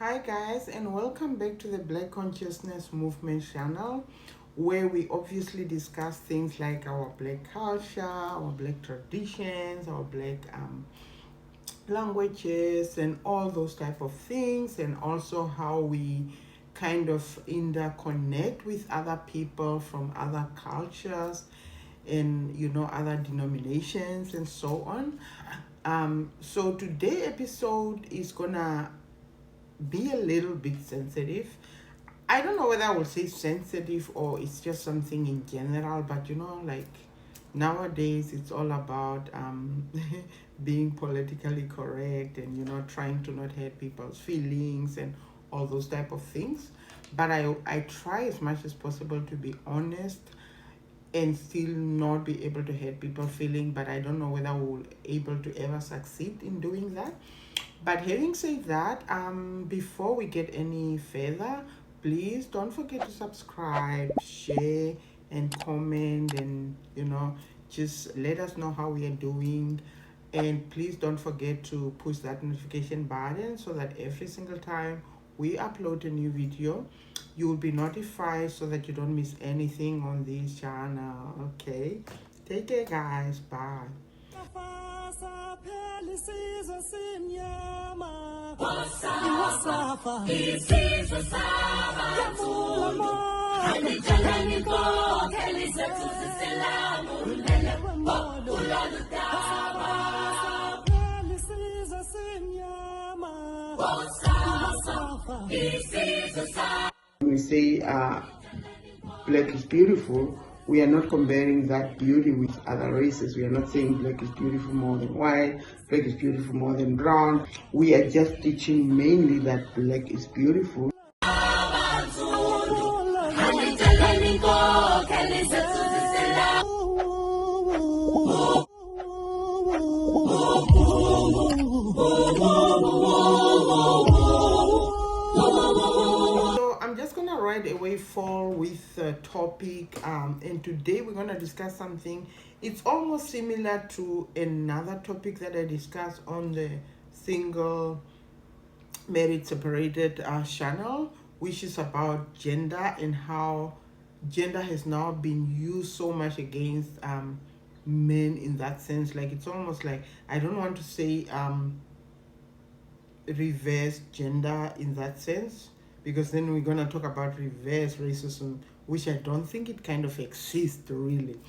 Hi guys, and welcome back to the Black Consciousness Movement channel, where we obviously discuss things like our black culture, our black traditions, our black languages, and all those type of things, and also how we kind of interconnect with other people from other cultures and other denominations and so on. So today episode is gonna be a little bit sensitive. I don't know whether I will say sensitive or it's just something in general, but like nowadays it's all about being politically correct and trying to not hurt people's feelings and all those type of things. But I try as much as possible to be honest and still not be able to hurt people feeling, but I don't know whether we'll able to ever succeed in doing that. But having said that, before we get any further, please don't forget to subscribe, share, and comment, and just let us know how we are doing. And please don't forget to push that notification button so that every single time we upload a new video, you will be notified so that you don't miss anything on this channel. Okay, take care guys, bye. When we say black is beautiful, we are not comparing that beauty with other races. We are not saying black is beautiful more than white, black is beautiful more than brown. We are just teaching mainly that black is beautiful. So I'm just gonna right away fall with the topic, and today we're gonna discuss something. It's almost similar to another topic that I discussed on the single married separated channel, which is about gender and how gender has now been used so much against men in that sense. Like it's almost like, I don't want to say reverse gender in that sense, because then we're going to talk about reverse racism, which I don't think it kind of exists really.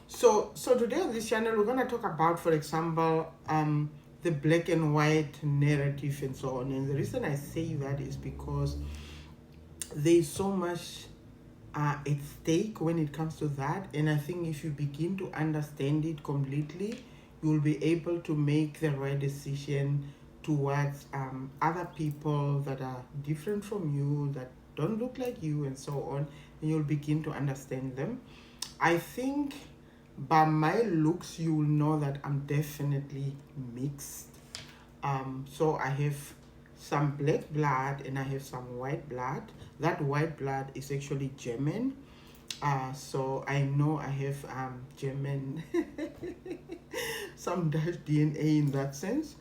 So today on this channel we're going to talk about, for example, the black and white narrative and so on. And the reason I say that is because there's so much at stake when it comes to that, and I think if you begin to understand it completely, you will be able to make the right decision towards other people that are different from you, that don't look like you, and so on, and you'll begin to understand them. I think by my looks you will know that I'm definitely mixed. So I have some black blood and I have some white blood. That white blood is actually German. So I know I have German, some Dutch DNA in that sense.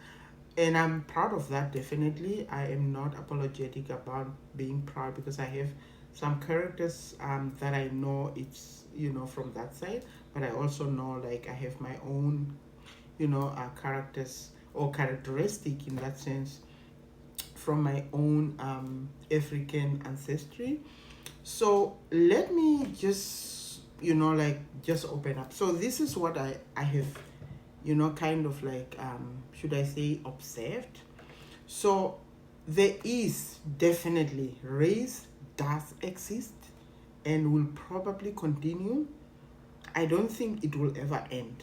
And I'm proud of that, definitely. I am not apologetic about being proud, because I have some characters that I know it's, from that side. But I also know, like, I have my own, characters or characteristic in that sense from my own African ancestry. So let me just, just open up. So this is what I have, kind of like, should I say, observed. So there is definitely, race does exist and will probably continue. I don't think it will ever end.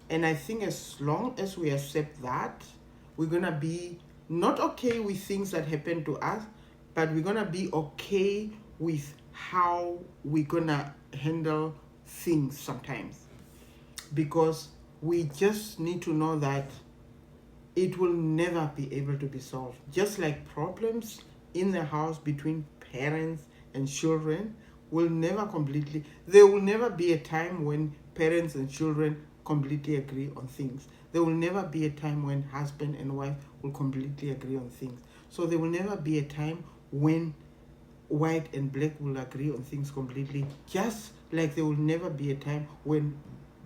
And I think as long as we accept that, we're going to be not okay with things that happen to us, but we're going to be okay with how we're going to handle things sometimes. Because we just need to know that it will never be able to be solved. Just like problems in the house between parents and children will never completely, there will never be a time when parents and children completely agree on things. There will never be a time when husband and wife will completely agree on things. So there will never be a time when white and black will agree on things completely, just like there will never be a time when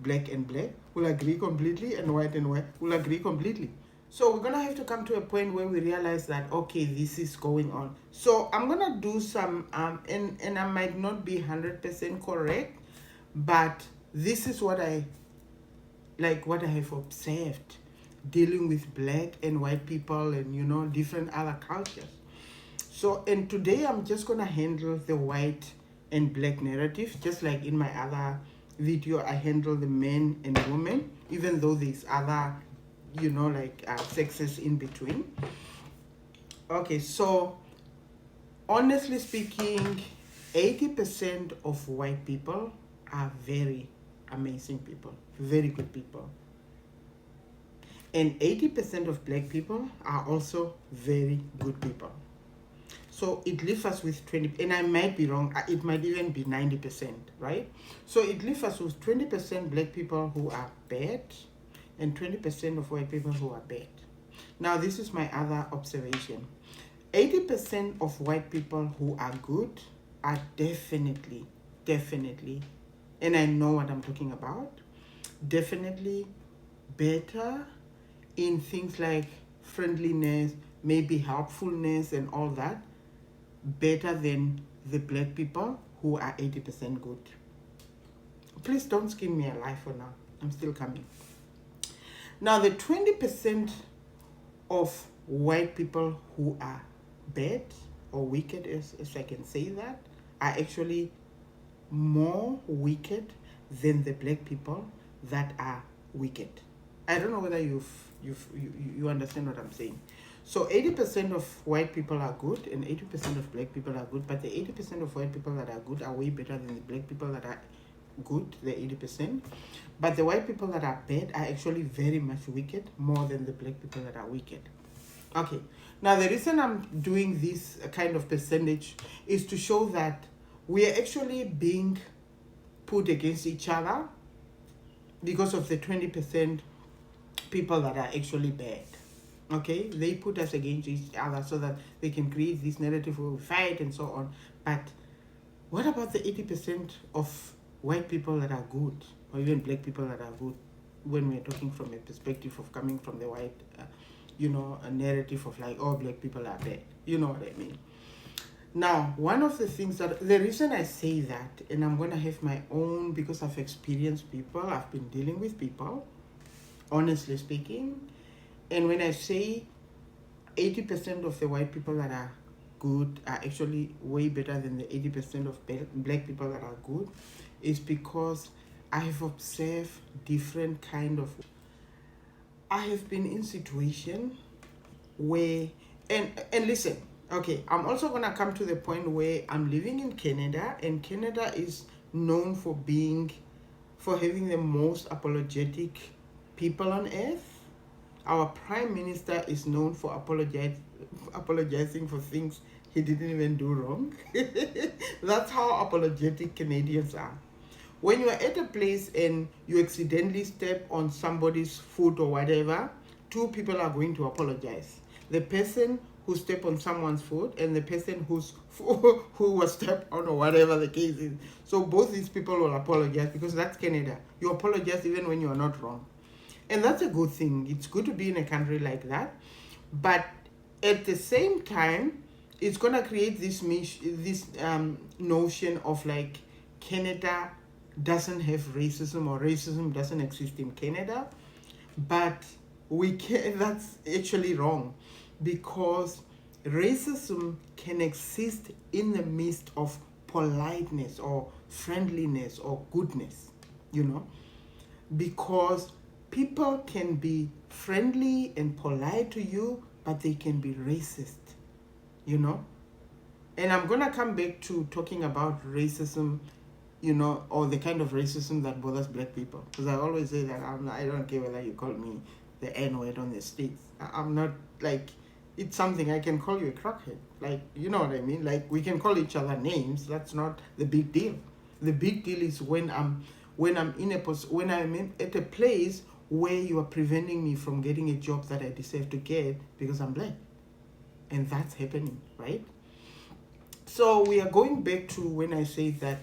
black and black will agree completely and white will agree completely. So we're gonna have to come to a point where we realize that okay, this is going on. So I'm gonna do some and I might not be 100% correct, but this is what I like, what I have observed dealing with black and white people and different other cultures. So, and today I'm just gonna handle the white and black narrative, just like in my other video I handle the men and women, even though there's other sexes in between. Okay, so honestly speaking, 80% of white people are very amazing people, very good people. And 80% of black people are also very good people. So it leaves us with 20, and I might be wrong, it might even be 90%, right? So it leaves us with 20% black people who are bad and 20% of white people who are bad. Now, this is my other observation. 80% of white people who are good are definitely, and I know what I'm talking about, definitely better in things like friendliness, maybe helpfulness and all that, better than the black people who are 80% good. Please don't skin me alive for now. I'm still coming. Now, the 20% of white people who are bad or wicked, as I can say that, are actually more wicked than the black people that are wicked. I don't know whether you understand what I'm saying. So 80% of white people are good and 80% of black people are good, but the 80% of white people that are good are way better than the black people that are good, the 80%. But the white people that are bad are actually very much wicked, more than the black people that are wicked. Okay, now the reason I'm doing this kind of percentage is to show that we are actually being put against each other because of the 20% people that are actually bad. Okay, they put us against each other so that they can create this narrative where we fight and so on. But what about the 80% of white people that are good, or even black people that are good, when we're talking from a perspective of coming from the white, a narrative of like, oh, black people are bad. You know what I mean? Now, one of the things the reason I say that, and I'm going to have my own, because I've experienced people, I've been dealing with people, honestly speaking, and when I say 80% of the white people that are good are actually way better than the 80% of black people that are good, is because I have observed different kind of. I have been in situation where, and listen, okay, I'm also gonna come to the point where I'm living in Canada, and Canada is known for having the most apologetic people on earth. Our prime minister is known for apologizing for things he didn't even do wrong. That's how apologetic Canadians are. When you are at a place and you accidentally step on somebody's foot or whatever, two people are going to apologize. The person who stepped on someone's foot and the person who was stepped on, or whatever the case is. So both these people will apologize, because that's Canada. You apologize even when you are not wrong. And that's a good thing. It's good to be in a country like that. But at the same time, it's going to create this notion of like Canada doesn't have racism, or racism doesn't exist in Canada. But that's actually wrong, because racism can exist in the midst of politeness or friendliness or goodness, because people can be friendly and polite to you, but they can be racist, And I'm going to come back to talking about racism, or the kind of racism that bothers black people. Because I always say that I don't care whether you call me the N-word on the streets. I'm not like, it's something I can call you a crackhead. Like, you know what I mean? Like, we can call each other names. That's not the big deal. The big deal is when I'm at a place where you are preventing me from getting a job that I deserve to get because I'm black. And that's happening, right? So we are going back to when I say that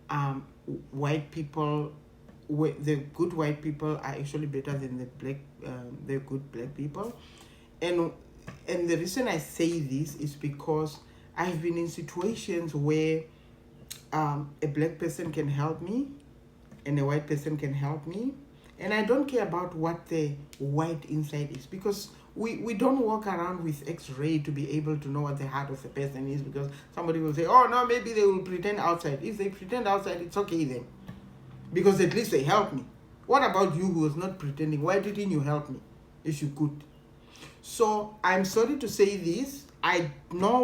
um, white people, the good white people are actually better than the good black people. And the reason I say this is because I've been in situations where a black person can help me and a white person can help me, and I don't care about what the white inside is, because we don't walk around with x-ray to be able to know what the heart of the person is, because somebody will say, oh no, maybe they will pretend outside. If they pretend outside, it's okay then, because at least they help me. What about you who was not pretending? Why didn't you help me if you could? So I'm sorry to say this. I know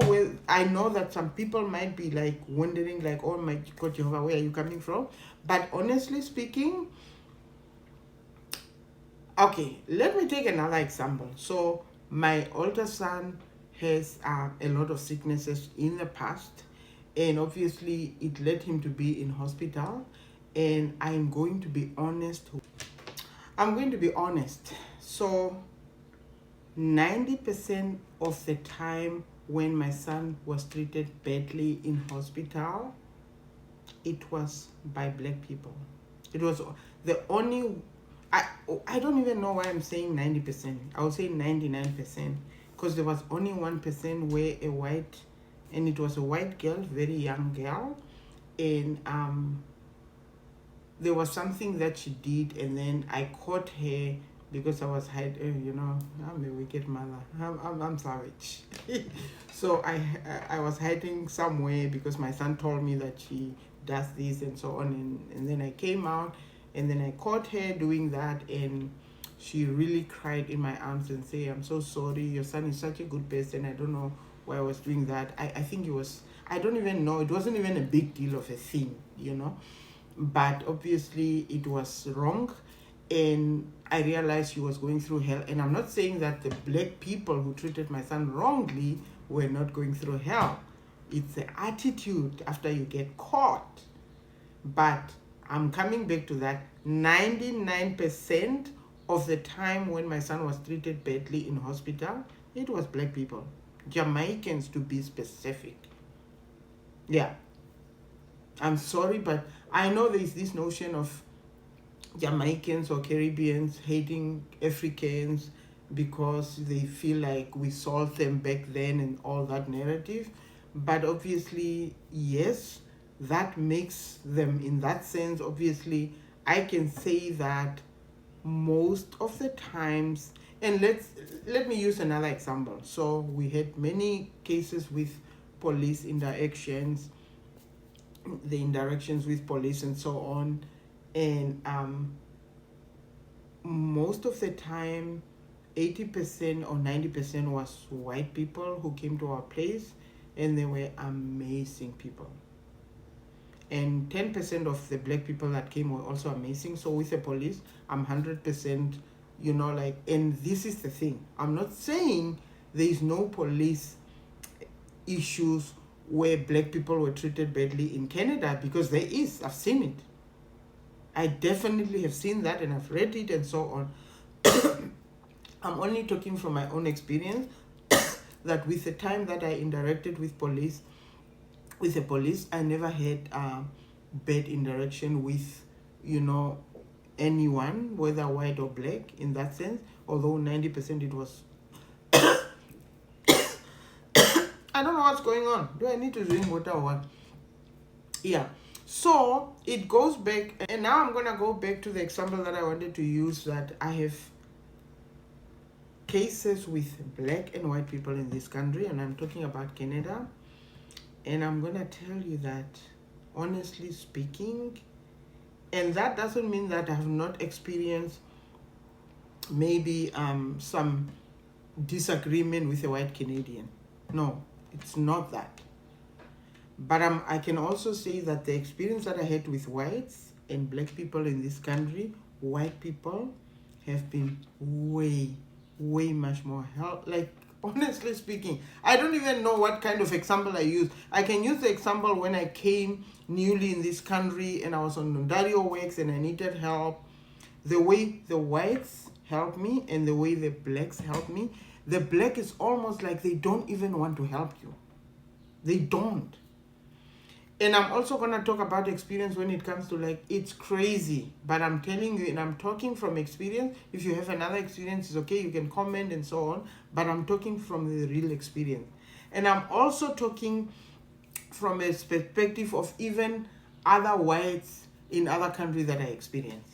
that some people might be like wondering, like, oh my God, Jehovah, where are you coming from? But honestly speaking, okay, let me take another example. So my older son has a lot of sicknesses in the past, and obviously it led him to be in hospital. And I'm going to be honest. So 90% of the time when my son was treated badly in hospital, it was by black people. It was the only, I don't even know why I'm saying 90%. I would say 99%, because there was only 1% where a white, and it was a white girl, very young girl, and there was something that she did, and then I caught her because I was hiding. I'm a wicked mother. I'm savage. So I was hiding somewhere because my son told me that she does this and so on, and then I came out, and then I caught her doing that, and she really cried in my arms and say, I'm so sorry, your son is such a good person. I don't know why I was doing that. I think it was, I don't even know, it wasn't even a big deal of a thing. But obviously it was wrong, and I realized she was going through hell. And I'm not saying that the black people who treated my son wrongly were not going through hell. It's the attitude after you get caught. But I'm coming back to that. 99% of the time when my son was treated badly in hospital, it was black people, Jamaicans to be specific. Yeah, I'm sorry, but I know there's this notion of Jamaicans or Caribbeans hating Africans because they feel like we sold them back then and all that narrative. But obviously, yes, that makes them, in that sense, obviously, I can say that most of the times, and let me use another example. So we had many cases with police interactions, the interactions with police and so on, and most of the time 80% or 90% was white people who came to our place, and they were amazing people, and 10% of the black people that came were also amazing. So with the police, I'm 100%, and this is the thing, I'm not saying there is no police issues where black people were treated badly in Canada, because there is. I've seen it. I definitely have seen that, and I've read it and so on. I'm only talking from my own experience that with the time that I interacted with the police, I never had bad interaction with, anyone, whether white or black, in that sense. Although 90% it was. I don't know what's going on. Do I need to drink water or what? Yeah. So it goes back, and now I'm gonna go back to the example that I wanted to use, that I have cases with black and white people in this country, and I'm talking about Canada. And I'm gonna tell you that, honestly speaking, and that doesn't mean that I have not experienced maybe some disagreement with a white Canadian. No, it's not that. But I can also say that the experience that I had with whites and black people in this country, white people have been way much more help. Like, honestly speaking, I don't even know what kind of example I use. I can use the example when I came newly in this country and I was on Ontario Works and I needed help. The way the whites helped me and the way the blacks helped me, the black is almost like they don't even want to help you. They don't. And I'm also going to talk about experience when it comes to like, it's crazy, but I'm telling you, and I'm talking from experience. If you have another experience, it's okay, you can comment and so on, but I'm talking from the real experience. And I'm also talking from a perspective of even other whites in other countries that I experience.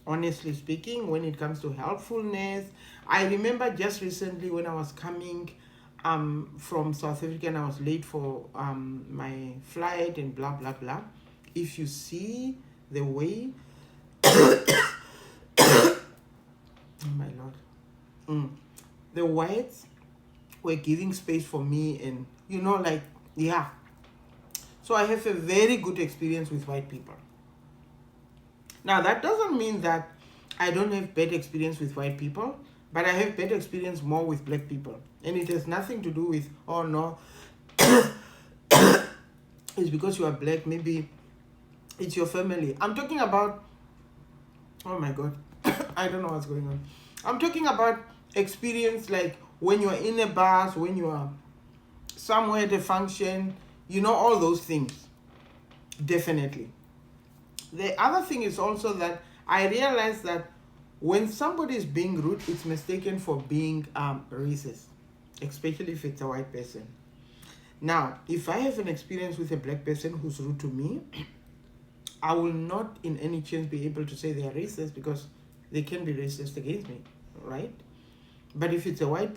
Honestly speaking, when it comes to helpfulness, I remember just recently when I was coming from South Africa and I was late for my flight and blah blah blah. If you see the way, oh my lord, the whites were giving space for me, and like, yeah. So I have a very good experience with white people. Now that doesn't mean that I don't have bad experience with white people, but I have bad experience more with black people. And it has nothing to do with, oh no, it's because you are black, maybe it's your family. I'm talking about, oh my god, I don't know what's going on. I'm talking about experience like when you are in a bus, when you are somewhere at a function, all those things. Definitely. The other thing is also that I realize that when somebody is being rude, it's mistaken for being racist, especially if it's a white person. Now, if I have an experience with a black person who's rude to me, I will not in any chance be able to say they are racist, because they can be racist against me, right? But if it's a white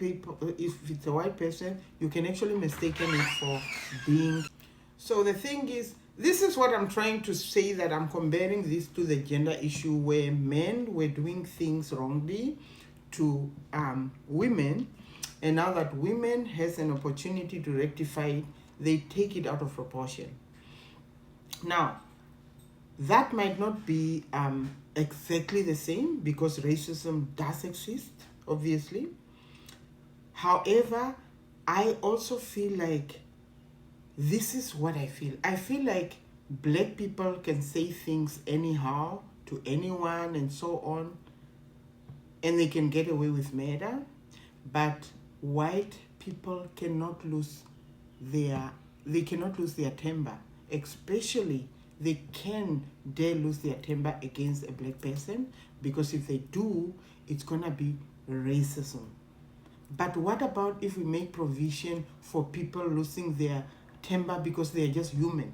person, you can actually mistaken it for being. So the thing is, this is what I'm trying to say, that I'm comparing this to the gender issue where men were doing things wrongly to women, and now that women has an opportunity to rectify it, they take it out of proportion. Now, that might not be exactly the same, because racism does exist, obviously. However, I also feel like this is what I feel. I feel like black people can say things anyhow to anyone and so on, and they can get away with murder, but white people cannot lose their temper, especially they can dare lose their temper against a black person, because if they do, it's gonna be racism. But what about if we make provision for people losing their temper because they are just human?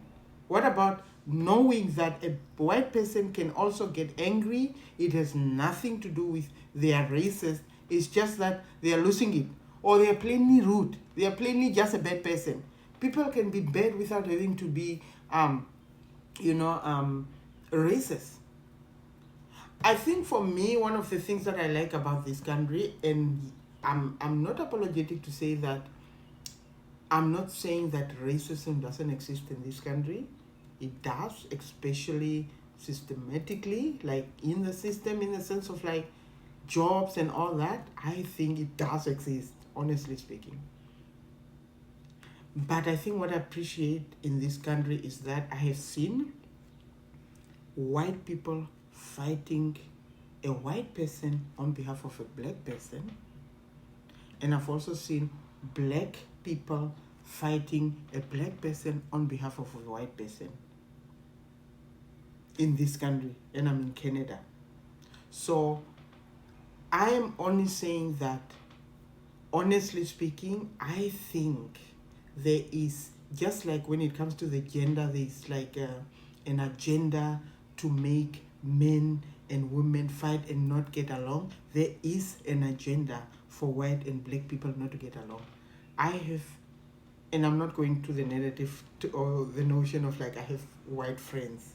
What about knowing that a white person can also get angry? It has nothing to do with they are racist. It's just that they are losing it, or they are plainly rude. They are plainly just a bad person. People can be bad without having to be, racist. I think for me, one of the things that I like about this country, and I'm not apologetic to say that, I'm not saying that racism doesn't exist in this country. It does, especially systematically, like in the system, in the sense of like jobs and all that. I think it does exist, honestly speaking. But I think what I appreciate in this country is that I have seen white people fighting a white person on behalf of a black person, and I've also seen black people fighting a black person on behalf of a white person in this country, and I'm in Canada. So I am only saying that, honestly speaking, I think there is, just like when it comes to the gender, there's like an agenda to make men and women fight and not get along. There is an agenda for white and black people not to get along. I have, and I'm not going to the narrative or the notion of like I have white friends.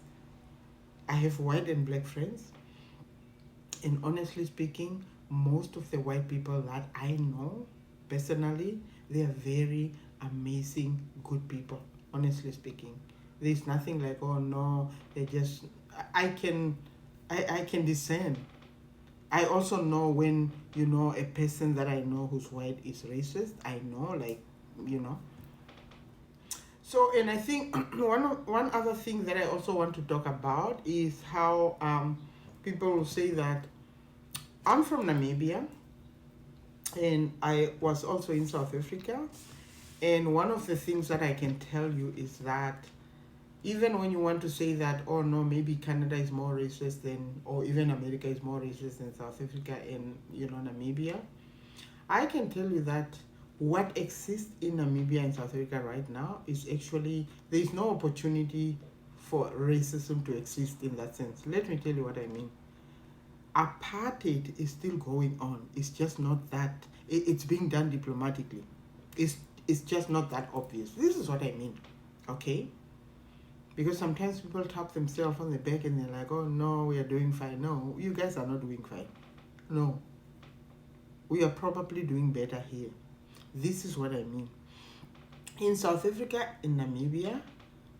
I have white and black friends, and honestly speaking, most of the white people that I know personally, they are very amazing, good people. Honestly speaking, there's nothing like, oh no, they just, I can discern. I also know when, a person that I know who's white is racist. I know, like, So, and I think one other thing that I also want to talk about is how people will say that I'm from Namibia, And I was also in South Africa. And one of the things that I can tell you is that even when you want to say that, oh no, maybe Canada is more racist than, or even America is more racist than South Africa and, Namibia, I can tell you that what exists in Namibia and South Africa right now is actually, there is no opportunity for racism to exist in that sense. Let me tell you what I mean. Apartheid is still going on. It's just not that, it's being done diplomatically. It's, it's just not that obvious. This is what I mean. Okay? Because sometimes people tap themselves on the back and they're like, oh no, we are doing fine. No, you guys are not doing fine. No, we are probably doing better here. This is what I mean. In South Africa, in Namibia,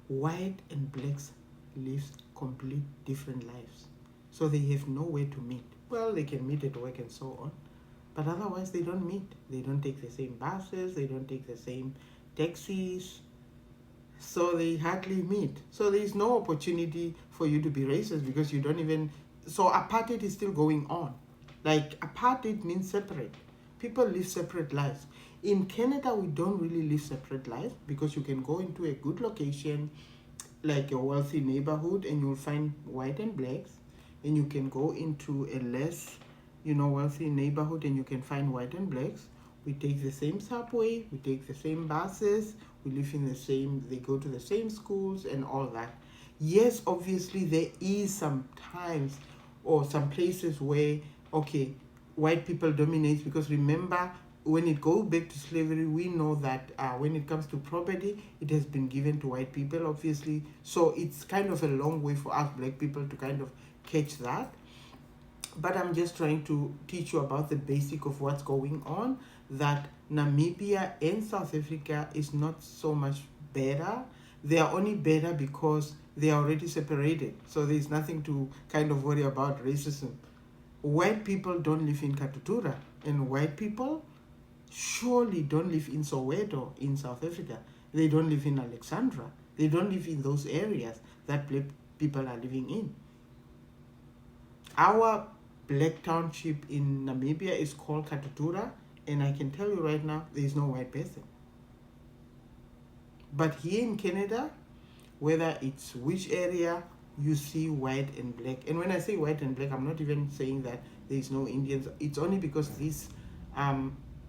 white and blacks live complete different lives. So they have nowhere to meet. Well, they can meet at work and so on. But otherwise, they don't meet. They don't take the same buses. They don't take the same taxis. So they hardly meet. So there is no opportunity for you to be racist because you don't even. So apartheid is still going on. Like apartheid means separate. People live separate lives. In Canada, we don't really live separate lives because you can go into a good location, like a wealthy neighborhood, and you'll find white and blacks. And you can go into a less, wealthy neighborhood, and you can find white and blacks. We take the same subway, we take the same buses, we live in the same, they go to the same schools and all that. Yes, obviously there is some times or some places where, okay, white people dominate, because remember, when it goes back to slavery, we know that when it comes to property, it has been given to white people, obviously. So it's kind of a long way for us black people to kind of catch that. But I'm just trying to teach you about the basic of what's going on, that Namibia and South Africa is not so much better. They are only better because they are already separated. So there's nothing to kind of worry about racism. White people don't live in Katutura, and white people surely don't live in Soweto in South Africa. They don't live in Alexandra. They don't live in those areas that black people are living in. Our black township in Namibia is called Katutura, and I can tell you right now, there is no white person. But here in Canada, whether it's which area, you see white and black. And when I say white and black, I'm not even saying that there is no Indians. It's only because this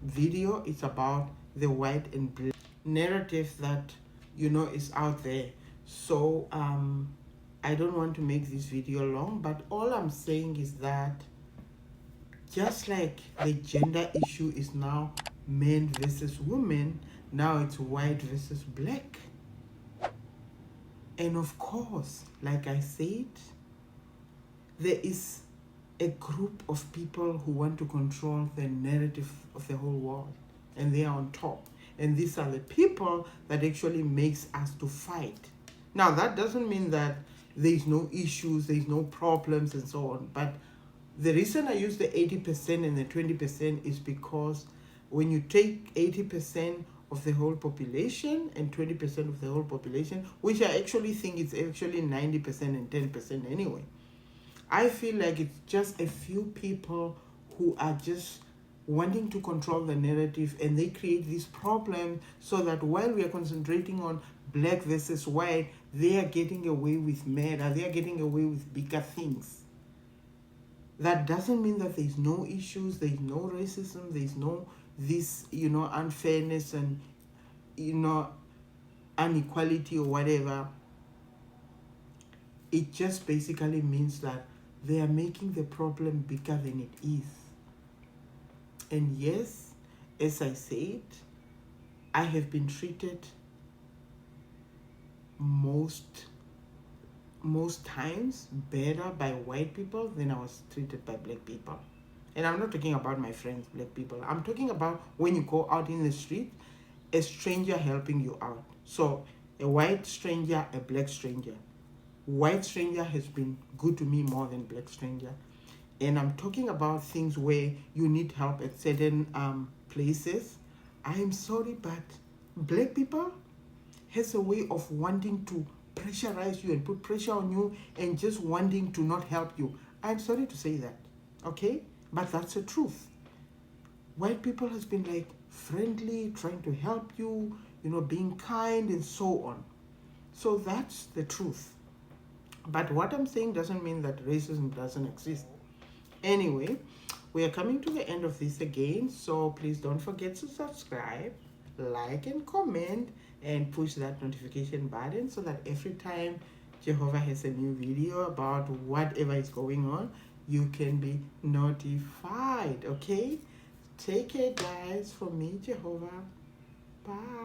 video is about the white and black narrative that is out there. So I don't want to make this video long, but all I'm saying is that just like the gender issue is now men versus women, now it's white versus black. And of course, like I said, there is a group of people who want to control the narrative of the whole world, and they are on top. And these are the people that actually makes us to fight. Now, that doesn't mean that there's no issues, there's no problems and so on. But the reason I use the 80% and the 20% is because when you take 80% of the whole population and 20% of the whole population, which I actually think it's actually 90% and 10% anyway, I feel like it's just a few people who are just wanting to control the narrative, and they create this problem so that while we are concentrating on black versus white, they are getting away with murder, they are getting away with bigger things. That doesn't mean that there's no issues, there's no racism, there's no this, unfairness and, inequality or whatever. It just basically means that they are making the problem bigger than it is. And yes, as I said, I have been treated most times better by white people than I was treated by black people. And I'm not talking about my friends, black people. I'm talking about when you go out in the street, a stranger helping you out. So a white stranger, a black stranger. White stranger has been good to me more than black stranger. And I'm talking about things where you need help at certain places. I'm sorry, but black people has a way of wanting to pressurize you and put pressure on you and just wanting to not help you. I'm sorry to say that, okay? But that's the truth. white people has been like friendly, trying to help you, being kind and so on. So that's the truth. But what I'm saying doesn't mean that racism doesn't exist. Anyway, we are coming to the end of this again, so please don't forget to subscribe, like and comment, and push that notification button so that every time Jehovah has a new video about whatever is going on, you can be notified. Okay, take care guys. From me, Jehovah. Bye.